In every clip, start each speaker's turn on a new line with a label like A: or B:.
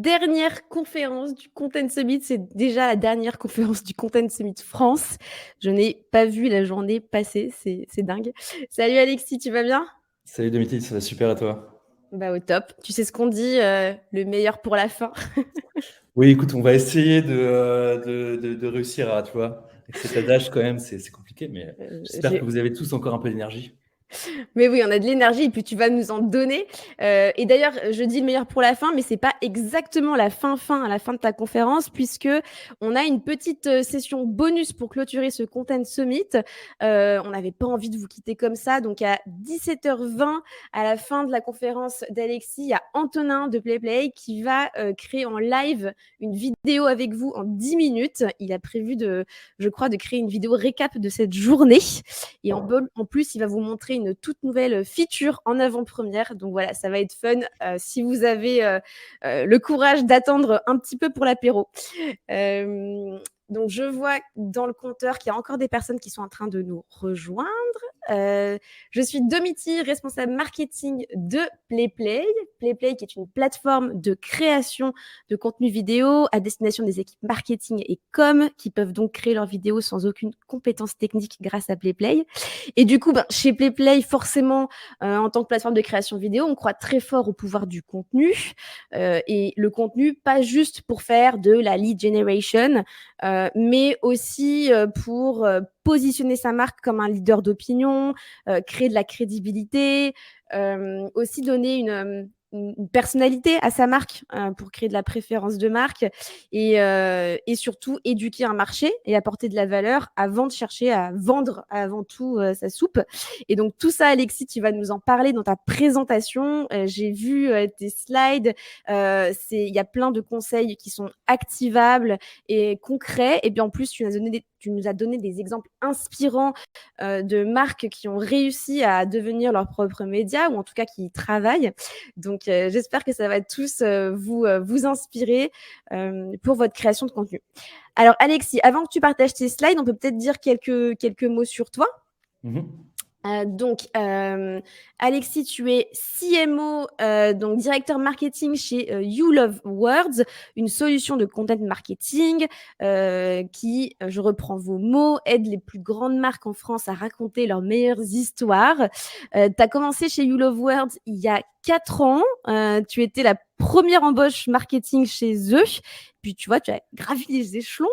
A: dernière conférence du Content Summit. C'est déjà la dernière conférence du Content Summit France. Je n'ai pas vu la journée passer. C'est dingue. Salut Alexis, tu vas bien?
B: Salut Domitil, ça va super à toi?
A: Bah au top. Tu sais ce qu'on dit, le meilleur pour la fin.
B: Oui, écoute, on va essayer de réussir à, tu vois, avec cet adage quand même, c'est compliqué, mais j'espère que
A: J'ai
B: vous avez tous encore un peu d'énergie.
A: Mais oui, on a de l'énergie et puis tu vas nous en donner. Et d'ailleurs, je dis le meilleur pour la fin, mais c'est pas exactement la fin à la fin de ta conférence, puisque on a une petite session bonus pour clôturer ce Content Summit. On n'avait pas envie de vous quitter comme ça, donc à 17h20 à la fin de la conférence d'Alexis, il y a Antonin de PlayPlay qui va créer en live une vidéo avec vous en 10 minutes. Il a prévu je crois, de créer une vidéo récap de cette journée. Et en plus, il va vous montrer une toute nouvelle feature en avant-première. Donc voilà, ça va être fun si vous avez le courage d'attendre un petit peu pour l'apéro. Donc je vois dans le compteur qu'il y a encore des personnes qui sont en train de nous rejoindre. Je suis Domiti, responsable marketing de PlayPlay. PlayPlay qui est une plateforme de création de contenu vidéo à destination des équipes marketing et com qui peuvent donc créer leurs vidéos sans aucune compétence technique grâce à PlayPlay. Et du coup, chez PlayPlay, forcément, en tant que plateforme de création vidéo, on croit très fort au pouvoir du contenu. Et le contenu, pas juste pour faire de la lead generation, mais aussi pour positionner sa marque comme un leader d'opinion, créer de la crédibilité, aussi donner une personnalité à sa marque pour créer de la préférence de marque et surtout éduquer un marché et apporter de la valeur avant de chercher à vendre avant tout sa soupe. Et donc tout ça, Alexis, tu vas nous en parler dans ta présentation. J'ai vu tes slides. Il y a plein de conseils qui sont activables et concret. Et puis en plus, tu nous as donné des exemples inspirants de marques qui ont réussi à devenir leur propre média ou en tout cas qui y travaillent. Donc j'espère que ça va tous vous inspirer pour votre création de contenu. Alors Alexis, avant que tu partages tes slides, on peut peut-être dire quelques mots sur toi.
B: Mhm.
A: Donc, Alexis, tu es CMO, donc directeur marketing chez You Love Words, une solution de content marketing qui, je reprends vos mots, aide les plus grandes marques en France à raconter leurs meilleures histoires. Tu as commencé chez You Love Words il y a 4 ans. Tu étais la première embauche marketing chez eux. Puis, tu vois, tu as gravi les échelons.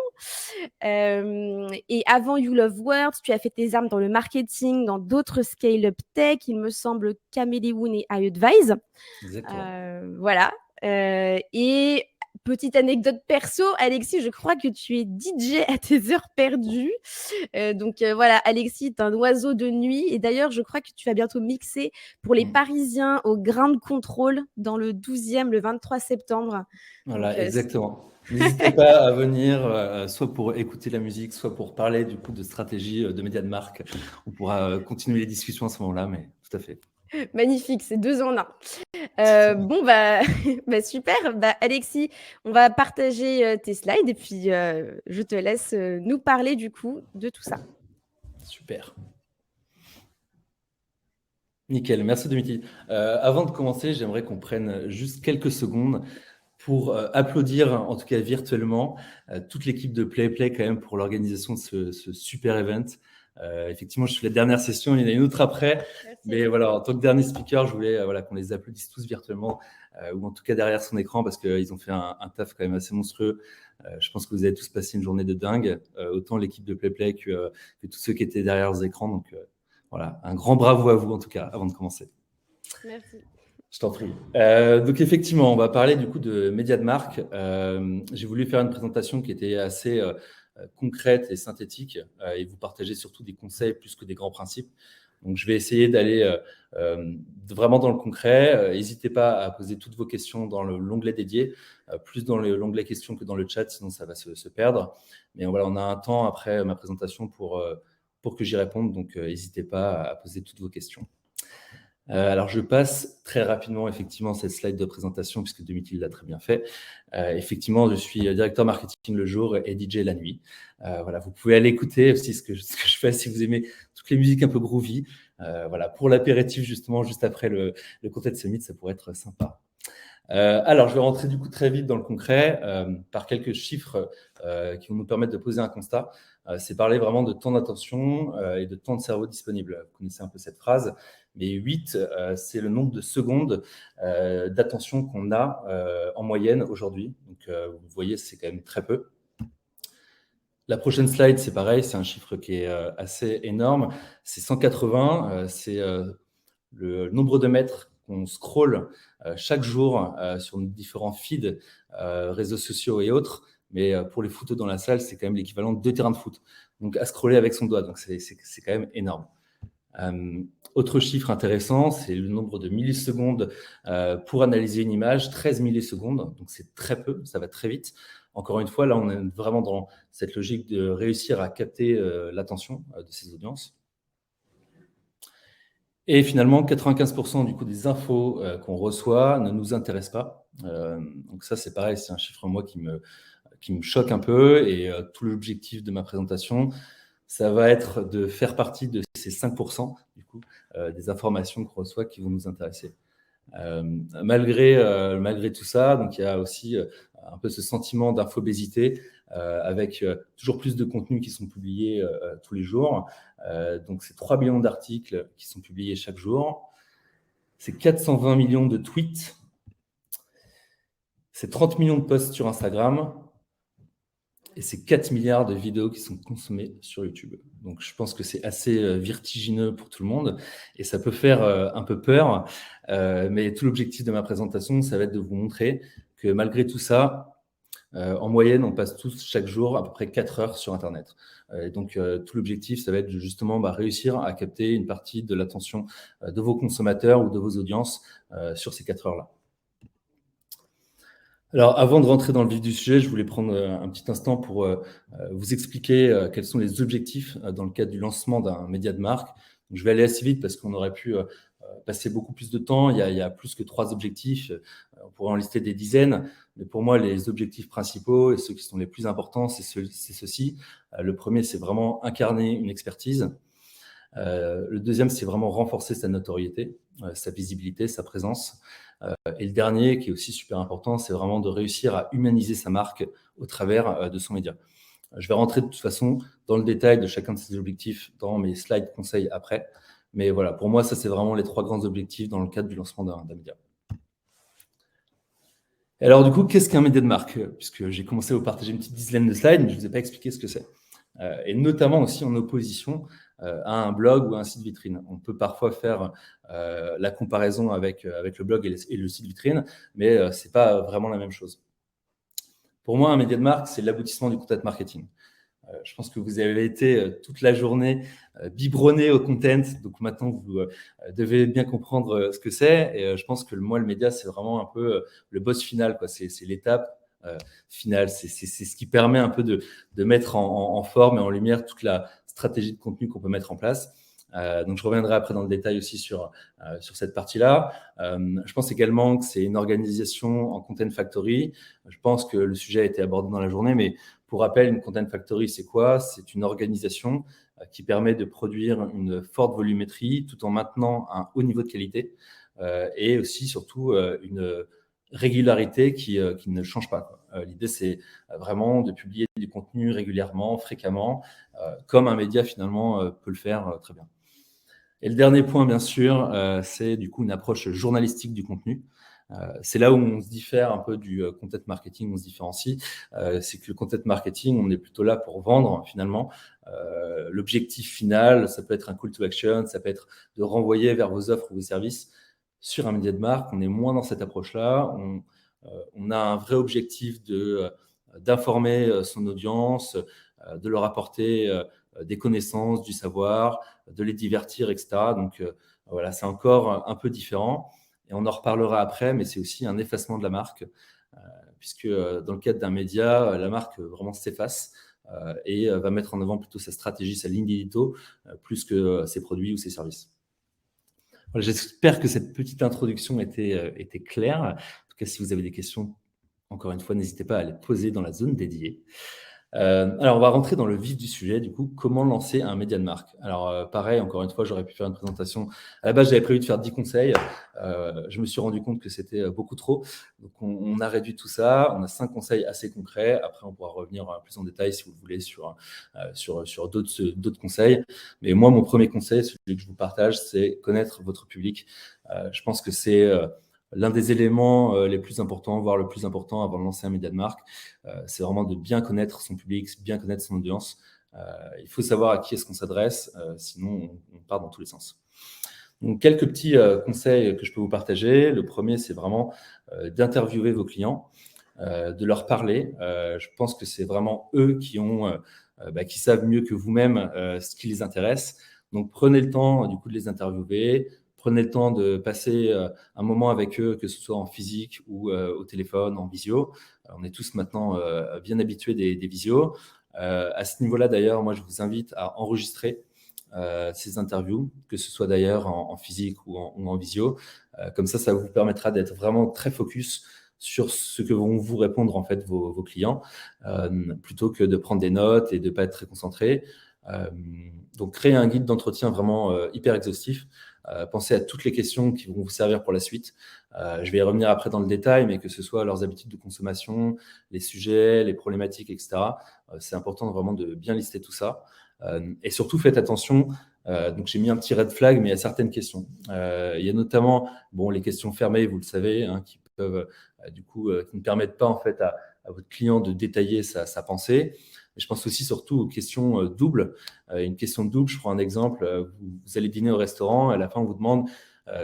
A: Et avant You Love Words, tu as fait tes armes dans le marketing, dans d'autres scale-up tech, il me semble Caméléon et iAdvise.
B: Exactement.
A: Voilà. Et petite anecdote perso, Alexis, je crois que tu es DJ à tes heures perdues. Donc voilà, Alexis est un oiseau de nuit. Et d'ailleurs, je crois que tu vas bientôt mixer pour les
B: Mhm.
A: Parisiens au Grain de Contrôle dans le 12e, le 23 septembre. Donc,
B: Voilà, exactement. N'hésitez pas à venir, soit pour écouter la musique, soit pour parler du coup de stratégie de médias de marque. On pourra continuer les discussions à ce moment-là, mais tout à fait.
A: magnifique, c'est 2 en 1. Bon, bah super. Bah, Alexis, on va partager tes slides et puis je te laisse nous parler du coup de tout ça.
B: Super. Nickel, merci Dimitri. Avant de commencer, j'aimerais qu'on prenne juste quelques secondes pour applaudir, en tout cas virtuellement, toute l'équipe de PlayPlay quand même pour l'organisation de ce super event. Effectivement, je suis la dernière session, il y en a une autre après.
A: Merci
B: Mais
A: Alexis.
B: voilà, en tant que dernier speaker, je voulais voilà, qu'on les applaudisse tous virtuellement, ou en tout cas derrière son écran, parce qu'ils ont fait un taf quand même assez monstrueux. Je pense que vous avez tous passé une journée de dingue, autant l'équipe de PlayPlay que tous ceux qui étaient derrière leurs écrans. Donc voilà, un grand bravo à vous en tout cas, avant de commencer.
A: Merci.
B: Je t'en prie. Donc effectivement, on va parler du coup de médias de marque. J'ai voulu faire une présentation qui était assez concrète et synthétique et vous partager surtout des conseils plus que des grands principes. Donc je vais essayer d'aller vraiment dans le concret. N'hésitez pas à poser toutes vos questions dans l'onglet dédié, plus dans l'onglet questions que dans le chat, sinon ça va se perdre. Mais voilà, on a un temps après ma présentation pour que j'y réponde, donc n'hésitez pas à poser toutes vos questions. Alors, je passe très rapidement, effectivement, cette slide de présentation, puisque Dimitri l'a très bien fait. Effectivement, je suis directeur marketing le jour et DJ la nuit. Voilà, vous pouvez aller écouter aussi ce que je fais si vous aimez toutes les musiques un peu groovy. Voilà, pour l'apéritif, justement, juste après le Content Summit, ça pourrait être sympa. Alors, je vais rentrer du coup très vite dans le concret par quelques chiffres qui vont nous permettre de poser un constat. C'est parler vraiment de temps d'attention et de temps de cerveau disponible. Vous connaissez un peu cette phrase, mais 8, c'est le nombre de secondes d'attention qu'on a en moyenne aujourd'hui. Donc, vous voyez, c'est quand même très peu. La prochaine slide, c'est pareil, c'est un chiffre qui est assez énorme. C'est 180, c'est le nombre de mètres qu'on scrolle chaque jour sur nos différents feeds, réseaux sociaux et autres. Mais pour les footeux dans la salle, c'est quand même l'équivalent de 2 terrains de foot. Donc à scroller avec son doigt, donc c'est quand même énorme. Autre chiffre intéressant, c'est le nombre de millisecondes pour analyser une image, 13 millisecondes, donc c'est très peu, ça va très vite. Encore une fois, là, on est vraiment dans cette logique de réussir à capter l'attention de ces audiences. Et finalement, 95% du coup des infos qu'on reçoit ne nous intéressent pas. Donc ça, c'est pareil, c'est un chiffre moi qui me choque un peu. Et tout l'objectif de ma présentation, ça va être de faire partie de ces 5% du coup des informations qu'on reçoit qui vont nous intéresser. Malgré tout ça, donc il y a aussi un peu ce sentiment d'infobésité avec toujours plus de contenus qui sont publiés tous les jours. Donc c'est 3 millions d'articles qui sont publiés chaque jour. C'est 420 millions de tweets. C'est 30 millions de posts sur Instagram. Et c'est 4 milliards de vidéos qui sont consommées sur YouTube. Donc, je pense que c'est assez vertigineux pour tout le monde et ça peut faire un peu peur. Mais tout l'objectif de ma présentation, ça va être de vous montrer que malgré tout ça, en moyenne, on passe tous chaque jour à peu près 4 heures sur Internet. Donc, tout l'objectif, ça va être justement réussir à capter une partie de l'attention de vos consommateurs ou de vos audiences sur ces 4 heures-là. Alors, avant de rentrer dans le vif du sujet, je voulais prendre un petit instant pour vous expliquer quels sont les objectifs dans le cadre du lancement d'un média de marque. Donc, je vais aller assez vite parce qu'on aurait pu passer beaucoup plus de temps. Il y a plus que 3 objectifs. On pourrait en lister des dizaines. Mais pour moi, les objectifs principaux et ceux qui sont les plus importants, c'est ceux-ci. Le premier, c'est vraiment incarner une expertise. Le deuxième, c'est vraiment renforcer sa notoriété, sa visibilité, sa présence. Et le dernier, qui est aussi super important, c'est vraiment de réussir à humaniser sa marque au travers de son média. Je vais rentrer de toute façon dans le détail de chacun de ces objectifs dans mes slides conseils après. Mais voilà, pour moi, ça, c'est vraiment les 3 grands objectifs dans le cadre du lancement d'un média. Et alors, du coup, qu'est-ce qu'un média de marque? Puisque j'ai commencé à vous partager une petite dizaine de slides, mais je ne vous ai pas expliqué ce que c'est. Et notamment aussi en opposition à un blog ou à un site vitrine. On peut parfois faire la comparaison avec le blog et le site vitrine, mais ce n'est pas vraiment la même chose. Pour moi, un média de marque, c'est l'aboutissement du content marketing. Je pense que vous avez été toute la journée biberonné au content, donc maintenant vous devez bien comprendre ce que c'est. Et je pense que moi, le média, c'est vraiment un peu le boss final, quoi. C'est l'étape finale. C'est ce qui permet un peu de mettre en forme et en lumière toute la stratégie de contenu qu'on peut mettre en place. Donc, je reviendrai après dans le détail aussi sur cette partie-là. Je pense également que c'est une organisation en Content Factory. Je pense que le sujet a été abordé dans la journée, mais pour rappel, une Content Factory, c'est quoi? C'est une organisation qui permet de produire une forte volumétrie tout en maintenant un haut niveau de qualité et aussi, surtout, une régularité qui ne change pas, quoi. L'idée, c'est vraiment de publier du contenu régulièrement, fréquemment, comme un média, finalement, peut le faire très bien. Et le dernier point, bien sûr, c'est du coup une approche journalistique du contenu. C'est là où on se diffère un peu du content marketing, on se différencie. C'est que le content marketing, on est plutôt là pour vendre finalement. L'objectif final, ça peut être un call to action, ça peut être de renvoyer vers vos offres ou vos services. Sur un média de marque, on est moins dans cette approche-là. On a un vrai objectif d'informer son audience, de leur apporter des connaissances, du savoir, de les divertir, etc. Donc voilà, c'est encore un peu différent. Et on en reparlera après, mais c'est aussi un effacement de la marque, puisque dans le cadre d'un média, la marque vraiment s'efface et va mettre en avant plutôt sa stratégie, sa ligne d'édito, plus que ses produits ou ses services. Voilà, j'espère que cette petite introduction était claire. En tout cas, si vous avez des questions, encore une fois, n'hésitez pas à les poser dans la zone dédiée. Alors, on va rentrer dans le vif du sujet, du coup, comment lancer un média de marque. Alors, pareil, encore une fois, j'aurais pu faire une présentation. À la base, j'avais prévu de faire 10 conseils. Je me suis rendu compte que c'était beaucoup trop. Donc, on a réduit tout ça. On a 5 conseils assez concrets. Après, on pourra revenir plus en détail, si vous le voulez, sur d'autres conseils. Mais moi, mon premier conseil, celui que je vous partage, c'est connaître votre public. Je pense que c'est l'un des éléments les plus importants, voire le plus important avant de lancer un média de marque. C'est vraiment de bien connaître son public, bien connaître son audience. Il faut savoir à qui est-ce qu'on s'adresse, sinon on part dans tous les sens. Donc, quelques petits conseils que je peux vous partager. Le premier, c'est vraiment d'interviewer vos clients, de leur parler. Je pense que c'est vraiment eux qui savent mieux que vous-même ce qui les intéresse. Donc, prenez le temps du coup de les interviewer. Prenez le temps de passer un moment avec eux, que ce soit en physique ou au téléphone, en visio. On est tous maintenant bien habitués des visios. À ce niveau-là, d'ailleurs, moi, je vous invite à enregistrer ces interviews, que ce soit d'ailleurs en physique ou en visio. Comme ça vous permettra d'être vraiment très focus sur ce que vont vous répondre en fait vos clients, plutôt que de prendre des notes et de ne pas être très concentré. Donc, créer un guide d'entretien vraiment hyper exhaustif. Pensez à toutes les questions qui vont vous servir pour la suite. Je vais y revenir après dans le détail, mais que ce soit leurs habitudes de consommation, les sujets, les problématiques, etc. C'est important vraiment de bien lister tout ça. Et surtout, faites attention. Donc, j'ai mis un petit red flag, mais il y a certaines questions. Il y a notamment les questions fermées, vous le savez, qui peuvent qui ne permettent pas en fait à votre client de détailler sa pensée. Mais je pense aussi surtout aux questions doubles. Une question double, je prends un exemple. Vous allez dîner au restaurant, et à la fin, on vous demande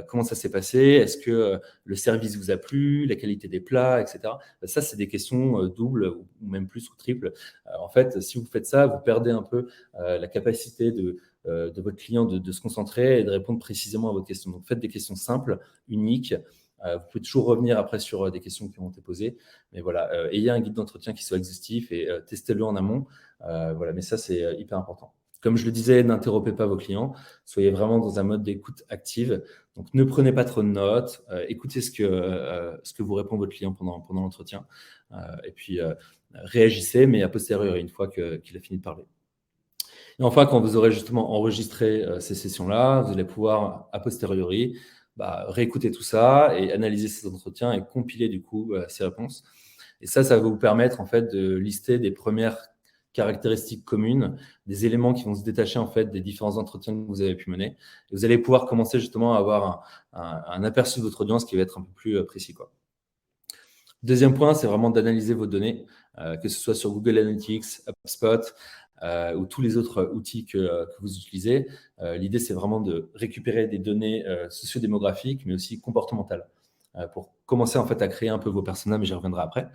B: comment ça s'est passé, est-ce que le service vous a plu, la qualité des plats, etc. Ça, c'est des questions doubles ou même plus ou triples. En fait, si vous faites ça, vous perdez un peu la capacité de votre client de se concentrer et de répondre précisément à votre question. Donc, faites des questions simples, uniques. Vous pouvez toujours revenir après sur des questions qui ont été posées. Mais voilà, ayez un guide d'entretien qui soit exhaustif et testez-le en amont. Voilà, mais ça, c'est hyper important. Comme je le disais, n'interrompez pas vos clients. Soyez vraiment dans un mode d'écoute active. Donc, ne prenez pas trop de notes. Écoutez ce que vous répond votre client pendant l'entretien. Et puis, réagissez, mais a posteriori, une fois qu'il a fini de parler. Et enfin, quand vous aurez justement enregistré ces sessions-là, vous allez pouvoir, a posteriori, réécouter tout ça et analyser ces entretiens et compiler du coup ces réponses. Et ça va vous permettre en fait de lister des premières caractéristiques communes, des éléments qui vont se détacher en fait des différents entretiens que vous avez pu mener. Et vous allez pouvoir commencer justement à avoir un aperçu de votre audience qui va être un peu plus précis, quoi. Deuxième point, c'est vraiment d'analyser vos données, que ce soit sur Google Analytics, HubSpot ou tous les autres outils que vous utilisez. L'idée, c'est vraiment de récupérer des données sociodémographiques, mais aussi comportementales, pour commencer en fait à créer un peu vos personas, mais j'y reviendrai après.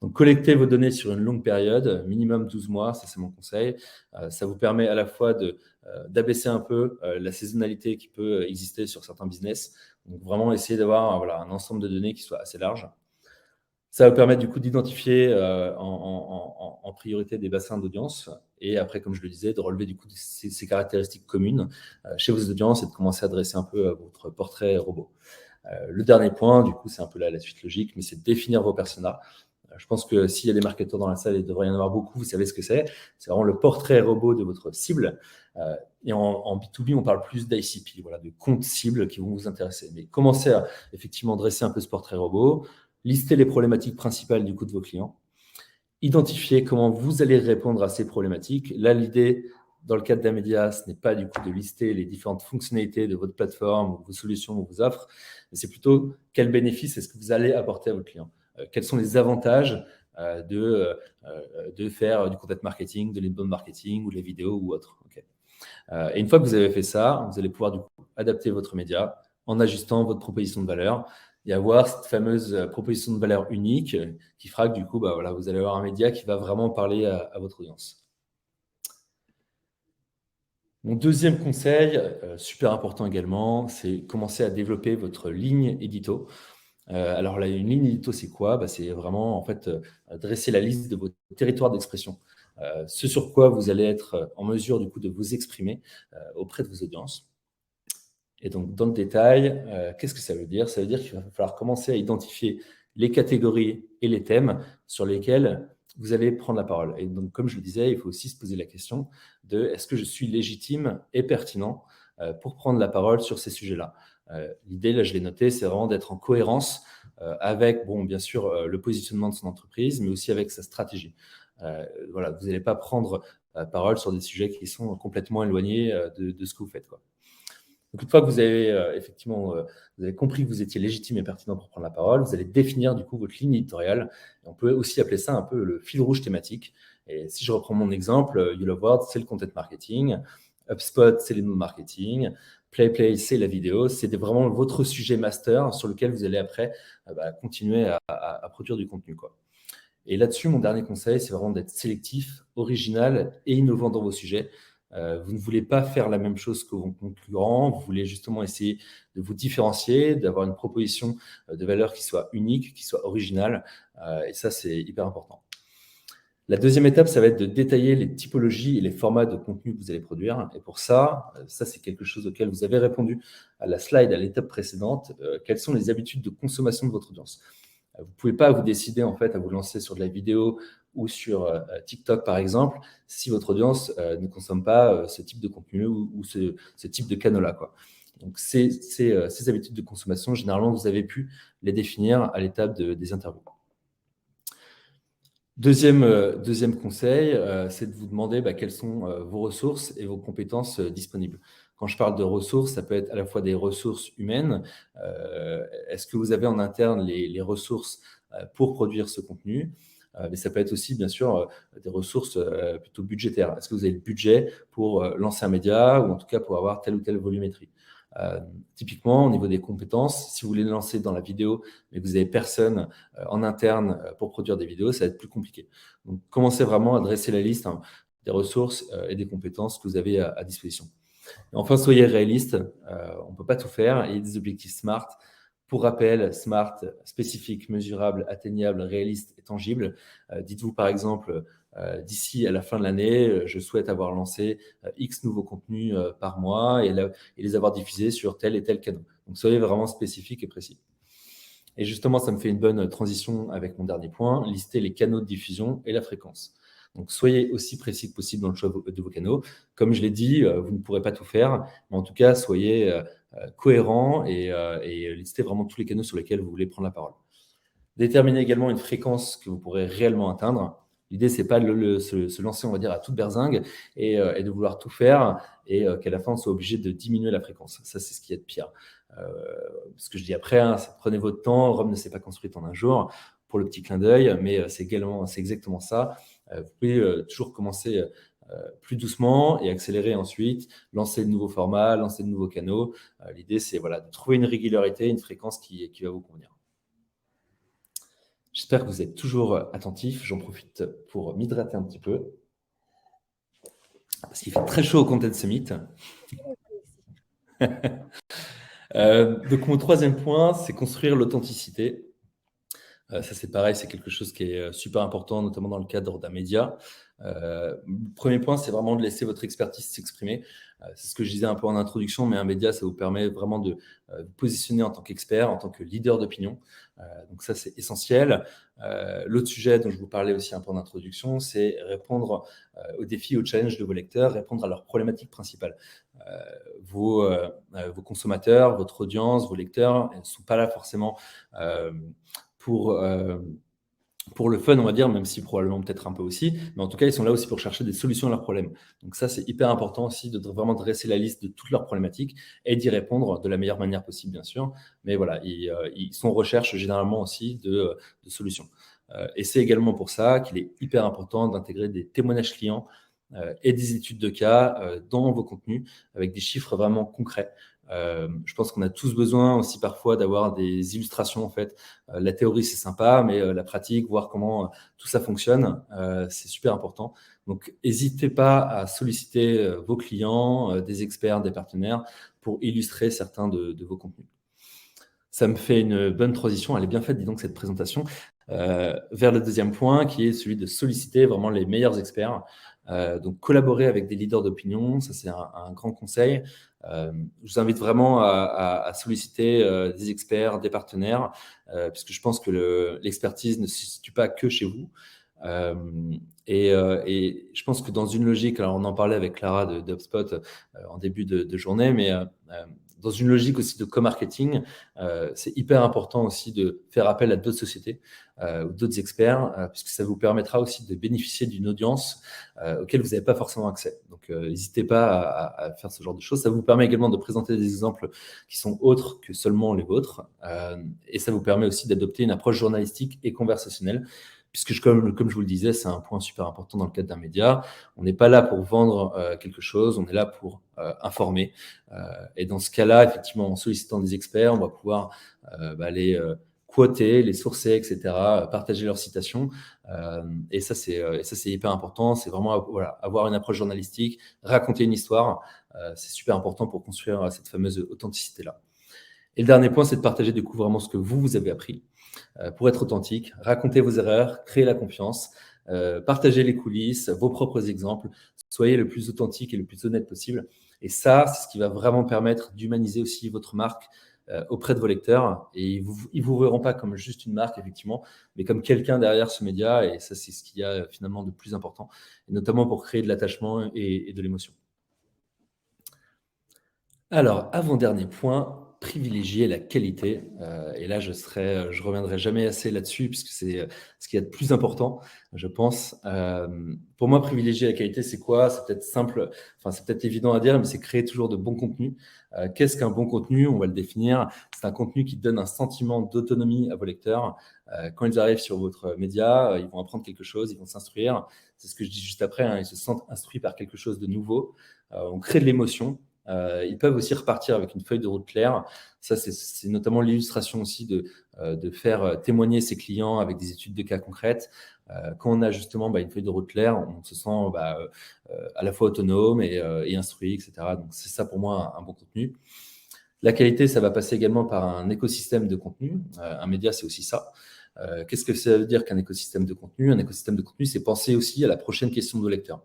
B: Donc, collectez vos données sur une longue période, minimum 12 mois, ça c'est mon conseil. Ça vous permet à la fois d'abaisser un peu la saisonnalité qui peut exister sur certains business. Donc, vraiment essayer d'avoir un ensemble de données qui soit assez large. Ça va vous permettre du coup d'identifier en priorité des bassins d'audience et après, comme je le disais, de relever du coup ces caractéristiques communes chez vos audiences et de commencer à dresser un peu votre portrait robot. Le dernier point, du coup, c'est un peu la suite logique, mais c'est de définir vos personas. Je pense que s'il y a des marketeurs dans la salle, il devrait y en avoir beaucoup, vous savez ce que c'est. C'est vraiment le portrait robot de votre cible. Et en B2B, on parle plus d'ICP, de comptes cibles qui vont vous intéresser. Mais commencez à effectivement dresser un peu ce portrait robot. Listez les problématiques principales du coup de vos clients. Identifiez comment vous allez répondre à ces problématiques. Là, l'idée, dans le cadre d'un média, ce n'est pas du coup de lister les différentes fonctionnalités de votre plateforme, vos solutions ou vos offres, mais c'est plutôt quels bénéfices est-ce que vous allez apporter à votre client. Quels sont les avantages de faire du content marketing, de l'inbound marketing ou de la vidéo ou autre. Okay. Et une fois que vous avez fait ça, vous allez pouvoir du coup adapter votre média en ajustant votre proposition de valeur et avoir cette fameuse proposition de valeur unique qui fera que du coup, vous allez avoir un média qui va vraiment parler à votre audience. Mon deuxième conseil, super important également, c'est commencer à développer votre ligne édito. Alors là, une ligne édito, c'est quoi ? C'est vraiment en fait dresser la liste de vos territoires d'expression. Ce sur quoi vous allez être en mesure du coup de vous exprimer auprès de vos audiences. Et donc, dans le détail, qu'est-ce que ça veut dire ? Ça veut dire qu'il va falloir commencer à identifier les catégories et les thèmes sur lesquels vous allez prendre la parole. Et donc, comme je le disais, il faut aussi se poser la question de est-ce que je suis légitime et pertinent pour prendre la parole sur ces sujets-là. L'idée, là, je l'ai noté, c'est vraiment d'être en cohérence avec, bon, bien sûr, le positionnement de son entreprise, mais aussi avec sa stratégie. Voilà, vous n'allez pas prendre parole sur des sujets qui sont complètement éloignés de ce que vous faites, quoi. Donc, une fois que vous avez effectivement vous avez compris que vous étiez légitime et pertinent pour prendre la parole, vous allez définir du coup votre ligne éditoriale. Et on peut aussi appeler ça un peu le fil rouge thématique. Et si je reprends mon exemple, You Love Words, c'est le content marketing, HubSpot, c'est les noms de marketing, PlayPlay, c'est la vidéo. C'est vraiment votre sujet master sur lequel vous allez après continuer à produire du contenu, quoi. Et là-dessus, mon dernier conseil, c'est vraiment d'être sélectif, original et innovant dans vos sujets. Vous ne voulez pas faire la même chose que vos concurrents, vous voulez justement essayer de vous différencier, d'avoir une proposition de valeur qui soit unique, qui soit originale, et ça, c'est hyper important. La deuxième étape, ça va être de détailler les typologies et les formats de contenu que vous allez produire. Et pour ça, c'est quelque chose auquel vous avez répondu à la slide à l'étape précédente. Quelles sont les habitudes de consommation de votre audience ? Vous ne pouvez pas vous décider en fait à vous lancer sur de la vidéo ou sur TikTok par exemple si votre audience ne consomme pas ce type de contenu ou ce type de canaux-là, quoi. Donc ces habitudes de consommation, généralement, vous avez pu les définir à l'étape des interviews. Deuxième conseil, c'est de vous demander quelles sont vos ressources et vos compétences disponibles. Quand je parle de ressources, ça peut être à la fois des ressources humaines. Est-ce que vous avez en interne les ressources pour produire ce contenu? Mais ça peut être aussi, bien sûr, des ressources plutôt budgétaires. Est-ce que vous avez le budget pour lancer un média ou en tout cas pour avoir telle ou telle volumétrie? Typiquement, au niveau des compétences, si vous voulez lancer dans la vidéo, mais que vous n'avez personne en interne pour produire des vidéos, ça va être plus compliqué. Donc, commencez vraiment à dresser la liste des ressources et des compétences que vous avez à disposition. Et enfin, soyez réaliste. On ne peut pas tout faire. Il y a des objectifs SMART. Pour rappel, SMART, spécifique, mesurable, atteignable, réaliste et tangible. Dites-vous par exemple, d'ici à la fin de l'année, je souhaite avoir lancé X nouveaux contenus par mois et les avoir diffusés sur tel et tel canal. Donc, soyez vraiment spécifique et précis. Et justement, ça me fait une bonne transition avec mon dernier point, lister les canaux de diffusion et la fréquence. Donc, soyez aussi précis que possible dans le choix de vos canaux. Comme je l'ai dit, vous ne pourrez pas tout faire, mais en tout cas, soyez cohérent et listez vraiment tous les canaux sur lesquels vous voulez prendre la parole. Déterminez également une fréquence que vous pourrez réellement atteindre. L'idée, c'est pas de se lancer, on va dire, à toute berzingue et de vouloir tout faire et qu'à la fin, on soit obligé de diminuer la fréquence. Ça, c'est ce qui est de pire. Ce que je dis après, prenez votre temps. Rome ne s'est pas construite en un jour, pour le petit clin d'œil, mais c'est exactement ça. Vous pouvez toujours commencer plus doucement et accélérer ensuite, lancer de nouveaux formats, lancer de nouveaux canaux. L'idée, c'est de trouver une régularité, une fréquence qui va vous convenir. J'espère que vous êtes toujours attentifs. J'en profite pour m'hydrater un petit peu. Parce qu'il fait très chaud au Content Summit. Donc, mon troisième point, c'est construire l'authenticité. Ça, c'est pareil, c'est quelque chose qui est super important, notamment dans le cadre d'un média. Le premier point, c'est vraiment de laisser votre expertise s'exprimer. C'est ce que je disais un peu en introduction, mais un média, ça vous permet vraiment de vous positionner en tant qu'expert, en tant que leader d'opinion. Donc ça, c'est essentiel. L'autre sujet dont je vous parlais aussi un peu en introduction, c'est répondre aux défis, aux challenges de vos lecteurs, répondre à leurs problématiques principales. Vos consommateurs, votre audience, vos lecteurs ne sont pas là forcément pour le fun, on va dire, même si probablement peut-être un peu aussi, mais en tout cas, ils sont là aussi pour chercher des solutions à leurs problèmes. Donc ça, c'est hyper important aussi de vraiment dresser la liste de toutes leurs problématiques et d'y répondre de la meilleure manière possible, bien sûr. Mais voilà, ils sont en recherche généralement aussi de solutions. Et c'est également pour ça qu'il est hyper important d'intégrer des témoignages clients et des études de cas dans vos contenus avec des chiffres vraiment concrets. Je pense qu'on a tous besoin aussi parfois d'avoir des illustrations en fait. La théorie c'est sympa, mais la pratique, voir comment tout ça fonctionne, c'est super important. Donc n'hésitez pas à solliciter vos clients, des experts, des partenaires pour illustrer certains de vos contenus. Ça me fait une bonne transition, elle est bien faite, dis donc, cette présentation, vers le deuxième point qui est celui de solliciter vraiment les meilleurs experts. Donc collaborer avec des leaders d'opinion, ça c'est un grand conseil. Je vous invite vraiment à solliciter des experts, des partenaires, puisque je pense que l'expertise ne se situe pas que chez vous. Et je pense que dans une logique, alors on en parlait avec Clara d'HubSpot en début de journée, mais dans une logique aussi de co-marketing, c'est hyper important aussi de faire appel à d'autres sociétés ou d'autres experts, puisque ça vous permettra aussi de bénéficier d'une audience auquel vous n'avez pas forcément accès. Donc, n'hésitez pas à faire ce genre de choses. Ça vous permet également de présenter des exemples qui sont autres que seulement les vôtres, et ça vous permet aussi d'adopter une approche journalistique et conversationnelle, puisque comme je vous le disais, c'est un point super important dans le cadre d'un média. On n'est pas là pour vendre quelque chose, on est là pour informer. Et dans ce cas-là, effectivement, en sollicitant des experts, on va pouvoir les quoter, les sourcer, etc., partager leurs citations. Et ça, c'est hyper important. C'est vraiment avoir une approche journalistique, raconter une histoire. C'est super important pour construire cette fameuse authenticité-là. Et le dernier point, c'est de partager du coup vraiment ce que vous avez appris. Pour être authentique, racontez vos erreurs, créez la confiance, partagez les coulisses, vos propres exemples, soyez le plus authentique et le plus honnête possible. Et ça, c'est ce qui va vraiment permettre d'humaniser aussi votre marque auprès de vos lecteurs. Et ils vous verront pas comme juste une marque, effectivement, mais comme quelqu'un derrière ce média. Et ça, c'est ce qu'il y a finalement de plus important, et notamment pour créer de l'attachement et de l'émotion. Alors, avant-dernier point, privilégier la qualité. Et là, je reviendrai jamais assez là-dessus, puisque c'est ce qu'il y a de plus important, je pense. Pour moi, privilégier la qualité, c'est quoi? C'est peut-être simple, enfin, c'est peut-être évident à dire, mais c'est créer toujours de bons contenus. Qu'est-ce qu'un bon contenu? On va le définir. C'est un contenu qui donne un sentiment d'autonomie à vos lecteurs. Quand ils arrivent sur votre média, ils vont apprendre quelque chose, ils vont s'instruire. C'est ce que je dis juste après, hein, ils se sentent instruits par quelque chose de nouveau. On crée de l'émotion. Ils peuvent aussi repartir avec une feuille de route claire. Ça, c'est notamment l'illustration aussi de faire témoigner ses clients avec des études de cas concrètes. Quand on a justement une feuille de route claire, on se sent à la fois autonome et instruit, etc. Donc, c'est ça pour moi un bon contenu. La qualité, ça va passer également par un écosystème de contenu. Un média, c'est aussi ça. Qu'est-ce que ça veut dire qu'un écosystème de contenu? Un écosystème de contenu, c'est penser aussi à la prochaine question de vos lecteurs.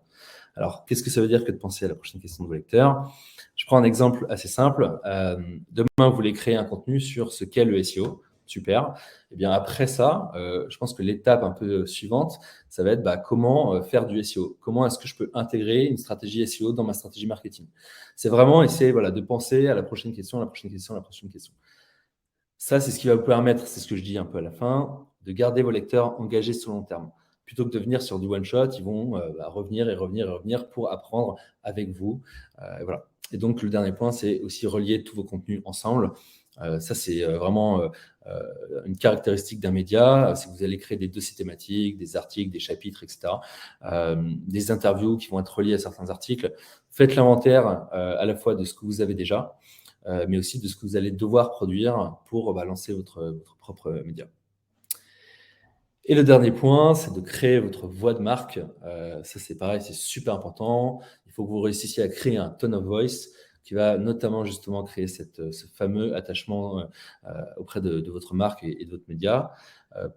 B: Alors, qu'est-ce que ça veut dire que de penser à la prochaine question de vos lecteurs? Je prends un exemple assez simple. Demain, vous voulez créer un contenu sur ce qu'est le SEO. Super. Et bien après ça, je pense que l'étape un peu suivante, ça va être comment faire du SEO. Comment est-ce que je peux intégrer une stratégie SEO dans ma stratégie marketing? C'est vraiment essayer de penser à la prochaine question, la prochaine question, la prochaine question. Ça, c'est ce qui va vous permettre, c'est ce que je dis un peu à la fin, de garder vos lecteurs engagés sur le long terme. Plutôt que de venir sur du one-shot, ils vont revenir et revenir et revenir pour apprendre avec vous. Voilà. Et donc, le dernier point, c'est aussi relier tous vos contenus ensemble. Ça, c'est vraiment une caractéristique d'un média. Si vous allez créer des dossiers thématiques, des articles, des chapitres, etc., des interviews qui vont être reliées à certains articles, faites l'inventaire à la fois de ce que vous avez déjà, mais aussi de ce que vous allez devoir produire pour lancer votre propre média. Et le dernier point, c'est de créer votre voix de marque. Ça, c'est pareil, c'est super important. Il faut que vous réussissiez à créer un tone of voice qui va notamment justement créer ce fameux attachement auprès de votre marque et de votre média.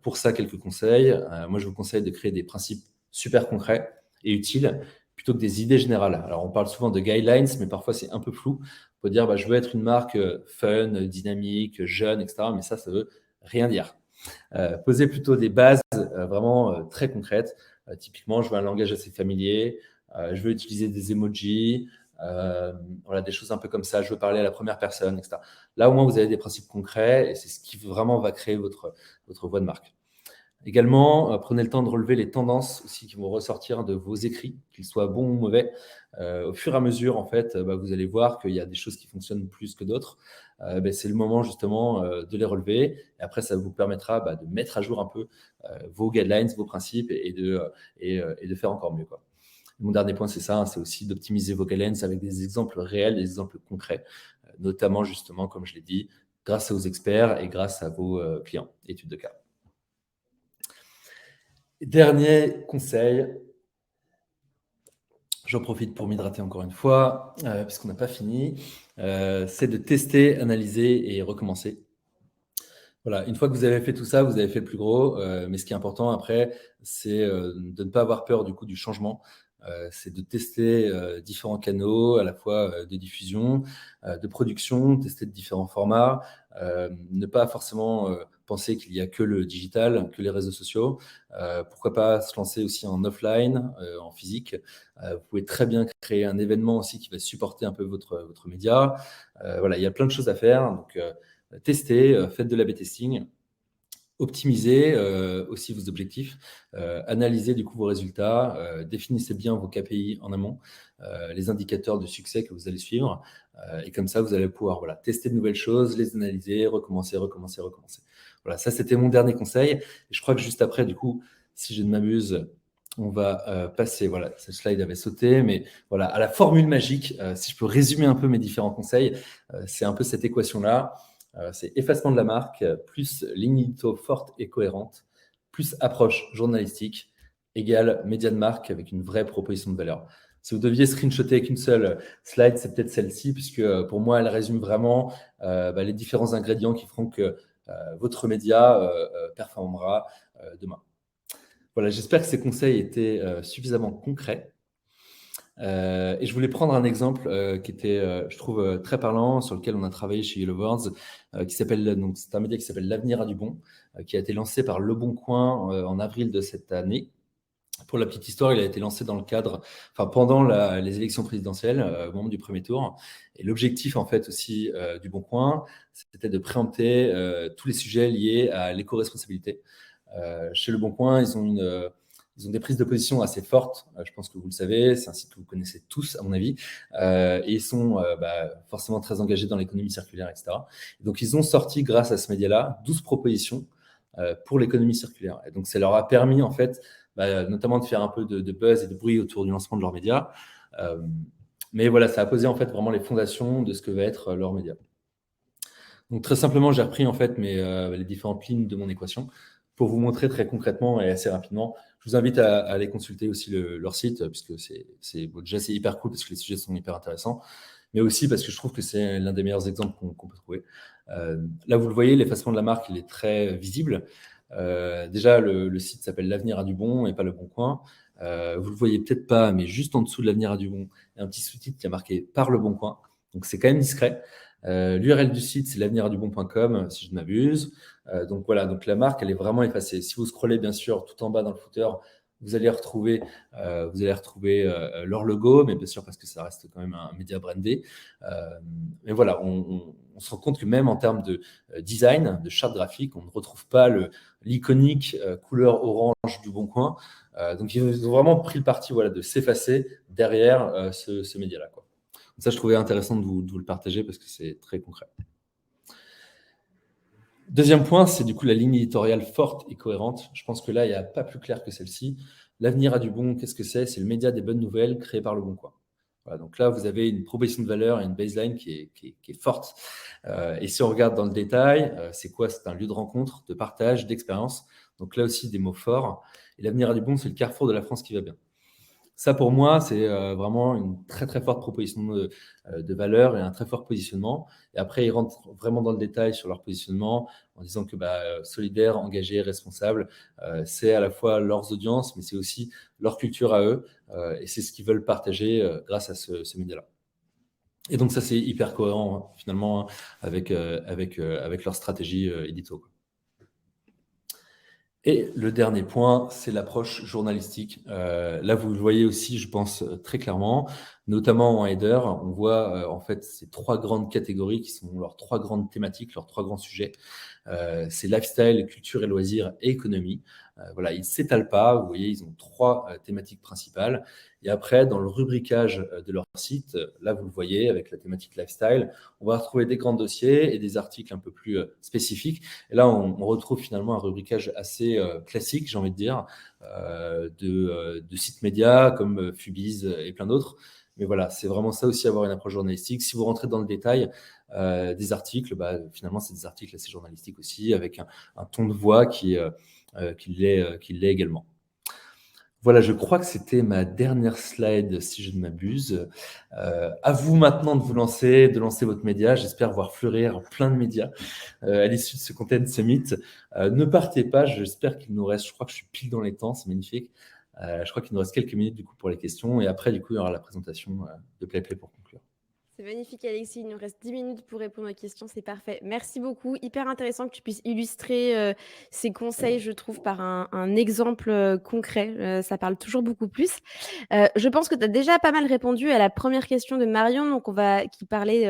B: Pour ça, quelques conseils. Moi, je vous conseille de créer des principes super concrets et utiles plutôt que des idées générales. Alors, on parle souvent de guidelines, mais parfois, c'est un peu flou. On peut dire, je veux être une marque fun, dynamique, jeune, etc. Mais ça veut rien dire. Posez plutôt des bases vraiment très concrètes. Typiquement, je veux un langage assez familier, je veux utiliser des emojis, des choses un peu comme ça, je veux parler à la première personne, etc. Là, au moins, vous avez des principes concrets et c'est ce qui vraiment va créer votre voix de marque. Également, prenez le temps de relever les tendances aussi qui vont ressortir de vos écrits, qu'ils soient bons ou mauvais. Au fur et à mesure, en fait, vous allez voir qu'il y a des choses qui fonctionnent plus que d'autres. C'est le moment justement de les relever. Et après, ça vous permettra de mettre à jour un peu vos guidelines, vos principes et de faire encore mieux, quoi. Mon dernier point, c'est ça, hein, c'est aussi d'optimiser vos guidelines avec des exemples réels, des exemples concrets, notamment justement, comme je l'ai dit, grâce aux experts et grâce à vos clients, études de cas. Dernier conseil, j'en profite pour m'hydrater encore une fois, puisqu'on n'a pas fini, c'est de tester, analyser et recommencer. Voilà, une fois que vous avez fait tout ça, vous avez fait le plus gros, mais ce qui est important après, c'est de ne pas avoir peur du coup du changement. C'est de tester différents canaux, à la fois de diffusion, de production, tester de différents formats, ne pas forcément penser qu'il n'y a que le digital, que les réseaux sociaux. Pourquoi pas se lancer aussi en offline, en physique. Vous pouvez très bien créer un événement aussi qui va supporter un peu votre média. Voilà, il y a plein de choses à faire. Donc, testez, faites de l'A/B testing. Optimisez aussi vos objectifs, analysez du coup vos résultats, définissez bien vos KPI en amont, les indicateurs de succès que vous allez suivre, et comme ça vous allez pouvoir tester de nouvelles choses, les analyser, recommencer. Voilà, ça c'était mon dernier conseil. Et je crois que juste après, du coup, si je ne m'abuse, on va passer, voilà, ce slide avait sauté, mais voilà, à la formule magique. Si je peux résumer un peu mes différents conseils, c'est un peu cette équation-là. C'est effacement de la marque, plus ligne édito forte et cohérente, plus approche journalistique, égale média de marque avec une vraie proposition de valeur. Si vous deviez screenshotter avec une seule slide, c'est peut-être celle-ci, puisque pour moi, elle résume vraiment les différents ingrédients qui feront que votre média performera demain. Voilà, j'espère que ces conseils étaient suffisamment concrets. Et je voulais prendre un exemple qui était, je trouve, très parlant, sur lequel on a travaillé chez Yellow Words, qui s'appelle, donc c'est un média qui s'appelle L'Avenir a du bon, qui a été lancé par Le Bon Coin en avril de cette année. Pour la petite histoire, il a été lancé dans le cadre, pendant les élections présidentielles, au moment du premier tour. Et l'objectif, en fait, aussi du Bon Coin, c'était de préempter tous les sujets liés à l'éco-responsabilité. Chez Le Bon Coin, ils ont des prises de position assez fortes. Je pense que vous le savez, c'est un site que vous connaissez tous, à mon avis. Et ils sont forcément très engagés dans l'économie circulaire, etc. Et donc, ils ont sorti, grâce à ce média-là, 12 propositions pour l'économie circulaire. Et donc, ça leur a permis, en fait, notamment de faire un peu de buzz et de bruit autour du lancement de leur média. Mais voilà, ça a posé, en fait, vraiment les fondations de ce que va être leur média. Donc, très simplement, j'ai repris, en fait, les différentes lignes de mon équation pour vous montrer très concrètement et assez rapidement. Je vous invite à aller consulter aussi leur site, puisque déjà c'est hyper cool parce que les sujets sont hyper intéressants, mais aussi parce que je trouve que c'est l'un des meilleurs exemples qu'on peut trouver. Là, vous le voyez, l'effacement de la marque, il est très visible. Déjà, le site s'appelle L'Avenir a du bon et pas Le Bon Coin. Vous le voyez peut-être pas, mais juste en dessous de L'Avenir a du bon, il y a un petit sous-titre qui est marqué par Le Bon Coin. Donc, c'est quand même discret. L'URL du site, c'est l'aveniraduBon.com, si je ne m'abuse. Donc voilà, donc la marque, elle est vraiment effacée. Si vous scrollez, bien sûr, tout en bas dans le footer, vous allez retrouver leur logo, mais bien sûr parce que ça reste quand même un média brandé. Mais voilà, on se rend compte que même en termes de design, de charte graphique, on ne retrouve pas l'iconique couleur orange du Bon Coin. Donc ils ont vraiment pris le parti de s'effacer derrière ce média-là, quoi. Ça, je trouvais intéressant de vous le partager parce que c'est très concret. Deuxième point, c'est du coup la ligne éditoriale forte et cohérente. Je pense que là, il n'y a pas plus clair que celle-ci. L'Avenir a du bon, qu'est-ce que c'est? C'est le média des bonnes nouvelles créé par Le Bon Coin. Voilà, donc là, vous avez une proposition de valeur et une baseline qui est forte. Et si on regarde dans le détail, c'est quoi? C'est un lieu de rencontre, de partage, d'expérience. Donc là aussi, des mots forts. Et l'Avenir a du bon, c'est le carrefour de la France qui va bien. Ça, pour moi, c'est vraiment une très, très forte proposition de valeur et un très fort positionnement. Et après, ils rentrent vraiment dans le détail sur leur positionnement en disant que solidaire, engagé, responsable, c'est à la fois leurs audiences, mais c'est aussi leur culture à eux. Et c'est ce qu'ils veulent partager grâce à ce média-là. Et donc, ça, c'est hyper cohérent, finalement, avec leur stratégie édito, quoi. Et le dernier point, c'est l'approche journalistique. Là, vous le voyez aussi, je pense, très clairement, notamment en header, on voit en fait ces trois grandes catégories qui sont leurs trois grandes thématiques, leurs trois grands sujets. C'est lifestyle, culture et loisirs et économie. Voilà, ils ne s'étalent pas. Vous voyez, ils ont trois thématiques principales. Et après, dans le rubricage de leur site, là, vous le voyez, avec la thématique lifestyle, on va retrouver des grands dossiers et des articles un peu plus spécifiques. Et là, on retrouve finalement un rubricage assez classique, j'ai envie de dire, de sites médias comme Fubiz et plein d'autres. Mais voilà, c'est vraiment ça aussi, avoir une approche journalistique. Si vous rentrez dans le détail des articles, finalement, c'est des articles assez journalistiques aussi, avec un ton de voix qui l'est également. Voilà, je crois que c'était ma dernière slide, si je ne m'abuse. À vous maintenant de vous lancer, de lancer votre média. J'espère voir fleurir plein de médias à l'issue de ce Content Summit. Ne partez pas, j'espère qu'il nous reste, je crois que je suis pile dans les temps, c'est magnifique. Je crois qu'il nous reste quelques minutes du coup pour les questions. Et après, du coup, il y aura la présentation de PlayPlay pour conclure.
A: C'est magnifique, Alexis. Il nous reste 10 minutes pour répondre aux questions. C'est parfait. Merci beaucoup. Hyper intéressant que tu puisses illustrer ces conseils, je trouve, par un exemple concret. Ça parle toujours beaucoup plus. Je pense que tu as déjà pas mal répondu à la première question de Marion, donc qui parlait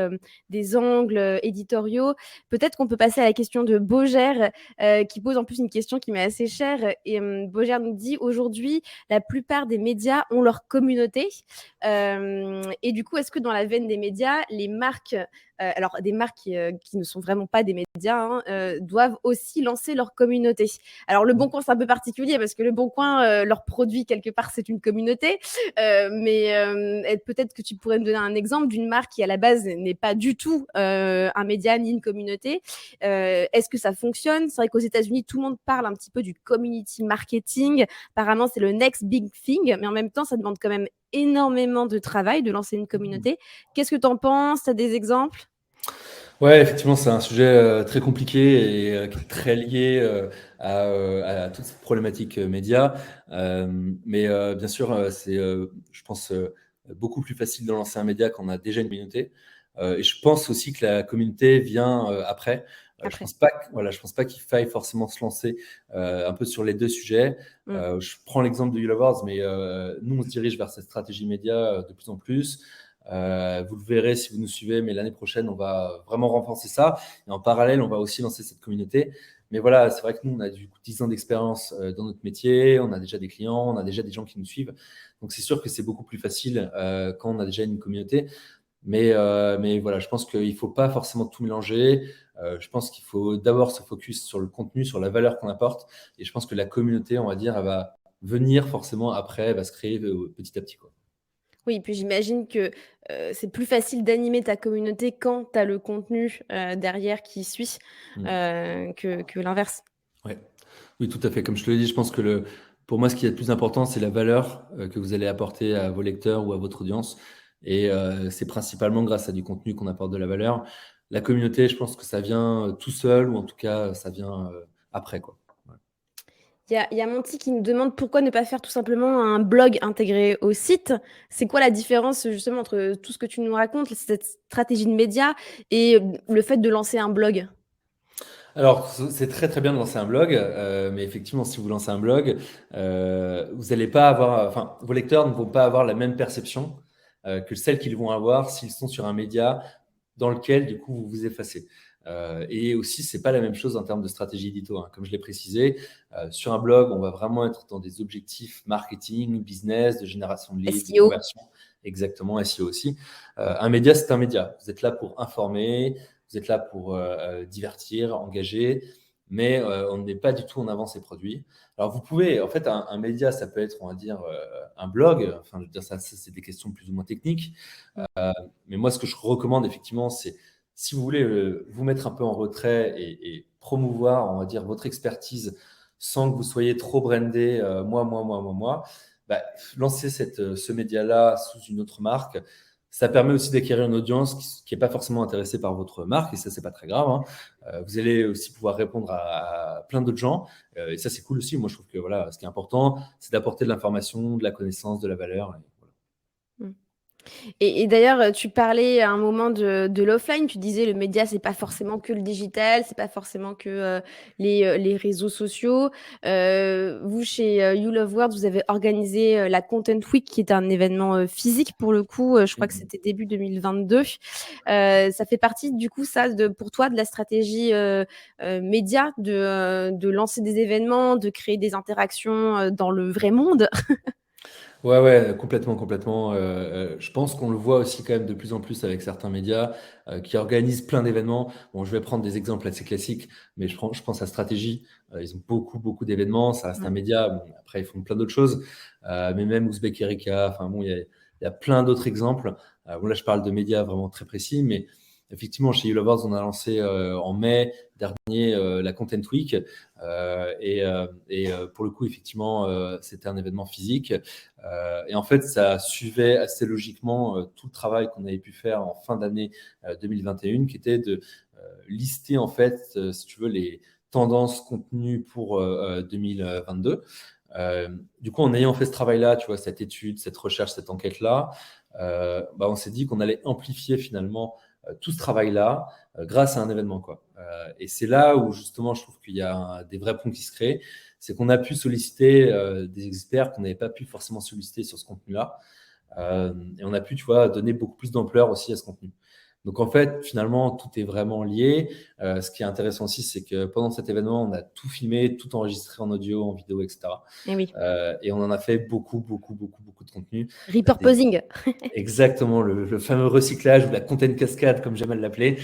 A: des angles éditoriaux. Peut-être qu'on peut passer à la question de Baugère, qui pose en plus une question qui m'est assez chère. Et Baugère nous dit aujourd'hui, la plupart des médias ont leur communauté. Et du coup, est-ce que dans la veine des médias, les marques, alors des marques qui ne sont vraiment pas des médias, hein, doivent aussi lancer leur communauté? Alors le Bon Coin, c'est un peu particulier parce que le Bon Coin, leur produit quelque part, c'est une communauté. Mais peut-être que tu pourrais me donner un exemple d'une marque qui à la base n'est pas du tout un média ni une communauté. Est-ce que ça fonctionne? C'est vrai qu'aux États-Unis, tout le monde parle un petit peu du community marketing. Apparemment, c'est le next big thing, mais en même temps, ça demande quand même énormément de travail de lancer une communauté. Qu'est-ce que tu en penses? Tu as des exemples?
B: Ouais, effectivement, c'est un sujet très compliqué et qui est très lié à toute cette problématique média. Mais bien sûr, c'est, je pense, beaucoup plus facile de lancer un média quand on a déjà une communauté. Et je pense aussi que la communauté vient après. Je
A: Après.
B: pense pas voilà, je pense pas qu'il faille forcément se lancer un peu sur les deux sujets. Je prends l'exemple de You Love Awards, mais nous, on se dirige vers cette stratégie média de plus en plus. Vous le verrez si vous nous suivez, mais l'année prochaine, on va vraiment renforcer ça. Et en parallèle, on va aussi lancer cette communauté. Mais voilà, c'est vrai que nous, on a du coup 10 ans d'expérience dans notre métier, on a déjà des clients, on a déjà des gens qui nous suivent. Donc, c'est sûr que c'est beaucoup plus facile quand on a déjà une communauté. Mais voilà, je pense qu'il ne faut pas forcément tout mélanger. Je pense qu'il faut d'abord se focus sur le contenu, sur la valeur qu'on apporte. Et je pense que la communauté, on va dire, elle va venir forcément après, elle va se créer petit à petit, quoi.
A: Oui, puis j'imagine que c'est plus facile d'animer ta communauté quand tu as le contenu derrière qui suit
B: Mm.
A: que l'inverse.
B: Ouais. Oui, tout à fait. Comme je te l'ai dit, je pense que pour moi, ce qui est le plus important, c'est la valeur que vous allez apporter à vos lecteurs ou à votre audience. Et c'est principalement grâce à du contenu qu'on apporte de la valeur. La communauté, je pense que ça vient tout seul, ou en tout cas, ça vient après, quoi. Ouais.
A: Il y a Monty qui nous demande pourquoi ne pas faire tout simplement un blog intégré au site. C'est quoi la différence justement entre tout ce que tu nous racontes, cette stratégie de média, et le fait de lancer un blog?
B: Alors, c'est très très bien de lancer un blog, mais effectivement, si vous lancez un blog, vous n'allez pas avoir, enfin, vos lecteurs ne vont pas avoir la même perception que celle qu'ils vont avoir s'ils sont sur un média dans lequel, du coup, vous vous effacez. Et aussi, c'est pas la même chose en termes de stratégie édito, hein. Comme je l'ai précisé, sur un blog, on va vraiment être dans des objectifs marketing, business, de génération de leads, de
A: SEO.
B: conversion, exactement, SEO aussi. Un média, c'est un média. Vous êtes là pour informer, vous êtes là pour divertir, engager, mais on n'est pas du tout en avant ses produits. Alors, vous pouvez, en fait, un média, ça peut être, on va dire, un blog. Enfin, je veux dire, ça c'est des questions plus ou moins techniques. Mais moi, ce que je recommande, effectivement, c'est si vous voulez vous mettre un peu en retrait et promouvoir, on va dire, votre expertise sans que vous soyez trop brandé, moi, bah, lancez ce média-là sous une autre marque. Ça permet aussi d'acquérir une audience qui n'est pas forcément intéressée par votre marque, et ça, c'est pas très grave, hein. Vous allez aussi pouvoir répondre à plein d'autres gens, et ça, c'est cool aussi. Moi, je trouve que voilà, ce qui est important, c'est d'apporter de l'information, de la connaissance, de la valeur. Et voilà.
A: Mm. Et d'ailleurs, tu parlais à un moment de l'offline. Tu disais le média, c'est pas forcément que le digital, c'est pas forcément que les réseaux sociaux. Vous, chez You Love Words, vous avez organisé la Content Week, qui est un événement physique pour le coup. Je crois que c'était début 2022. Ça fait partie, du coup, ça, pour toi, de la stratégie média, de lancer des événements, de créer des interactions dans le vrai monde.
B: Ouais, ouais, complètement, complètement. Je pense qu'on le voit aussi quand même de plus en plus avec certains médias qui organisent plein d'événements. Bon, je vais prendre des exemples assez classiques, mais je pense à Stratégie. Ils ont beaucoup, beaucoup d'événements. Ça reste un
A: Ouais.
B: média. Bon, après, ils font plein d'autres choses. Mais même Ouzbek Erika, enfin bon, il y a plein d'autres exemples. Bon, là, je parle de médias vraiment très précis, mais effectivement, chez You Lovers, on a lancé en mai dernier la Content Week. Pour le coup, effectivement, c'était un événement physique. Et en fait, ça suivait assez logiquement tout le travail qu'on avait pu faire en fin d'année 2021, qui était de lister, en fait, si tu veux, les tendances contenues pour 2022. Du coup, en ayant fait ce travail-là, tu vois, cette étude, cette recherche, cette enquête-là, on s'est dit qu'on allait amplifier finalement tout ce travail-là grâce à un événement, quoi. Et c'est là où justement, je trouve qu'il y a des vrais ponts qui se créent. C'est qu'on a pu solliciter des experts qu'on n'avait pas pu forcément solliciter sur ce contenu-là. Et on a pu, tu vois, donner beaucoup plus d'ampleur aussi à ce contenu. Donc en fait, finalement, tout est vraiment lié. Ce qui est intéressant aussi, c'est que pendant cet événement, on a tout filmé, tout enregistré en audio, en vidéo, etc.
A: Et oui,
B: Et on en a fait beaucoup, beaucoup, beaucoup, beaucoup de contenu. Des
A: repurposing.
B: Exactement, le fameux recyclage ou la content cascade, comme j'aime à l'appeler.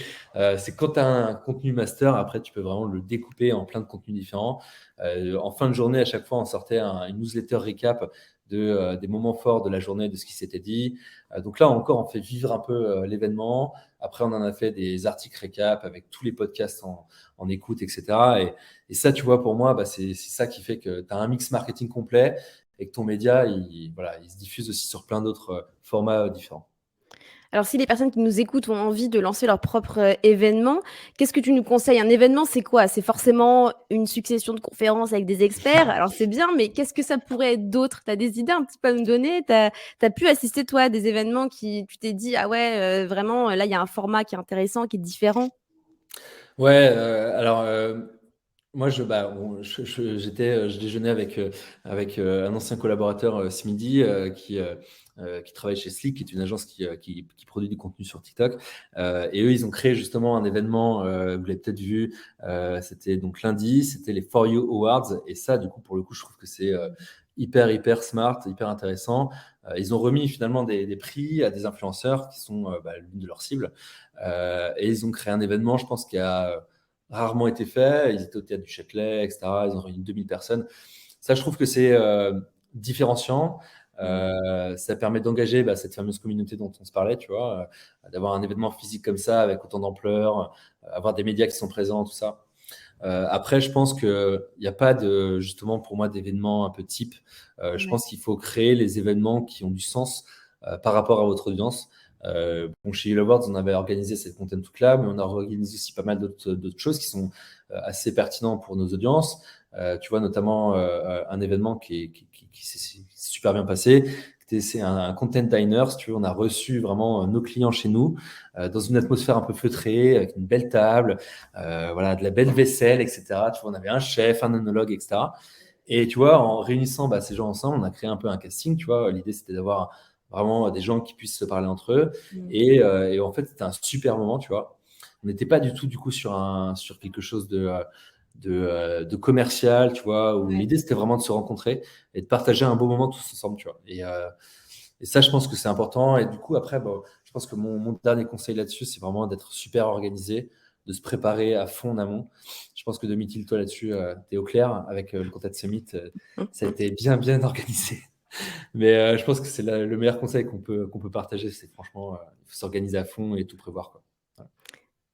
B: C'est quand tu as un contenu master, après, tu peux vraiment le découper en plein de contenus différents. En fin de journée, à chaque fois, on sortait une newsletter récap des moments forts de la journée, de ce qui s'était dit. Donc là, encore, on fait vivre un peu l'événement. Après, on en a fait des articles récap avec tous les podcasts en écoute, etc. Et ça, tu vois, pour moi, c'est ça qui fait que tu as un mix marketing complet et que ton média, voilà, il se diffuse aussi sur plein d'autres formats différents.
A: Alors, si les personnes qui nous écoutent ont envie de lancer leur propre événement, qu'est-ce que tu nous conseilles? Un événement, c'est quoi? C'est forcément une succession de conférences avec des experts. Alors, c'est bien, mais qu'est-ce que ça pourrait être d'autre? Tu as des idées un petit peu à nous donner? Tu as pu assister, toi, à des événements qui, tu t'es dit, ah ouais, vraiment, là, il y a un format qui est intéressant, qui est différent.
B: Ouais, alors moi, je déjeunais avec un ancien collaborateur ce midi qui travaille chez Slick, qui est une agence qui produit du contenu sur TikTok. Et eux, ils ont créé justement un événement, vous l'avez peut-être vu, c'était donc lundi, c'était les For You Awards. Et ça, du coup, pour le coup, je trouve que c'est hyper, hyper smart, hyper intéressant. Ils ont remis finalement des prix à des influenceurs qui sont l'une de leurs cibles. Et ils ont créé un événement, je pense, qui a rarement été fait. Ils étaient au théâtre du Châtelet, etc. Ils ont réuni 2000 personnes. Ça, je trouve que c'est différenciant. Ça permet d'engager cette fameuse communauté dont on se parlait, tu vois, d'avoir un événement physique comme ça avec autant d'ampleur, avoir des médias qui sont présents, tout ça. Après, je pense qu'il n'y a pas de, justement, pour moi, d'événements un peu type. Je
A: Ouais.
B: pense qu'il faut créer les événements qui ont du sens par rapport à votre audience. Chez Yellow Awards, on avait organisé cette Content to Club, mais on a organisé aussi pas mal d'autres choses qui sont assez pertinentes pour nos audiences. Tu vois, notamment un événement qui s'est super bien passé. C'est un content diner, si tu veux. On a reçu vraiment nos clients chez nous dans une atmosphère un peu feutrée, avec une belle table, voilà, de la belle vaisselle, etc. Tu vois, on avait un chef, un œnologue, etc. Et tu vois, en réunissant ces gens ensemble, on a créé un peu un casting. Tu vois, l'idée c'était d'avoir vraiment des gens qui puissent se parler entre eux.
A: Mm.
B: Et en fait, c'était un super moment, tu vois. On n'était pas du tout, du coup, sur quelque chose de commercial, tu vois, où
A: Ouais.
B: l'idée c'était vraiment de se rencontrer et de partager un beau moment tous ensemble, tu vois. Et ça, je pense que c'est important. Et du coup, après, je pense que mon dernier conseil là-dessus, c'est vraiment d'être super organisé, de se préparer à fond en amont. Je pense que Domitil, toi là-dessus, tu es au clair avec le Content Summit. Ça a été bien, bien organisé. Mais je pense que c'est le meilleur conseil qu'on peut partager. C'est franchement, il faut s'organiser à fond et tout prévoir, quoi. Voilà.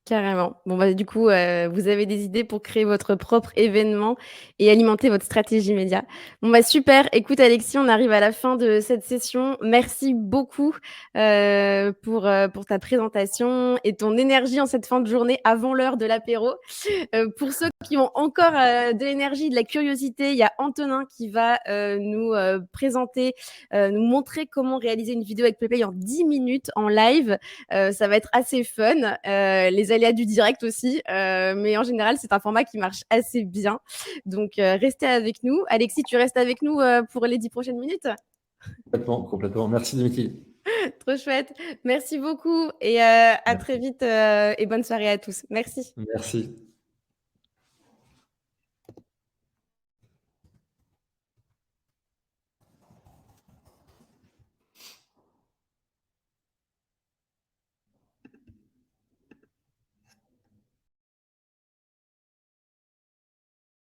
A: Carrément. Bon, du coup, vous avez des idées pour créer votre propre événement et alimenter votre stratégie média. Bon, super. Écoute, Alexis, on arrive à la fin de cette session. Merci beaucoup pour ta présentation et ton énergie en cette fin de journée avant l'heure de l'apéro. Pour ceux qui ont encore de l'énergie, de la curiosité, il y a Antonin qui va nous présenter, nous montrer comment réaliser une vidéo avec PlayPlay en 10 minutes en live. Ça va être assez fun. Les aléas du direct aussi. Mais en général, c'est un format qui marche assez bien. Donc, restez avec nous. Alexis, tu restes avec nous pour les 10 prochaines minutes?
B: Complètement, complètement. Merci, Domitil.
A: Trop chouette. Merci beaucoup et à très
B: Merci.
A: vite et bonne soirée à tous. Merci.
B: Merci.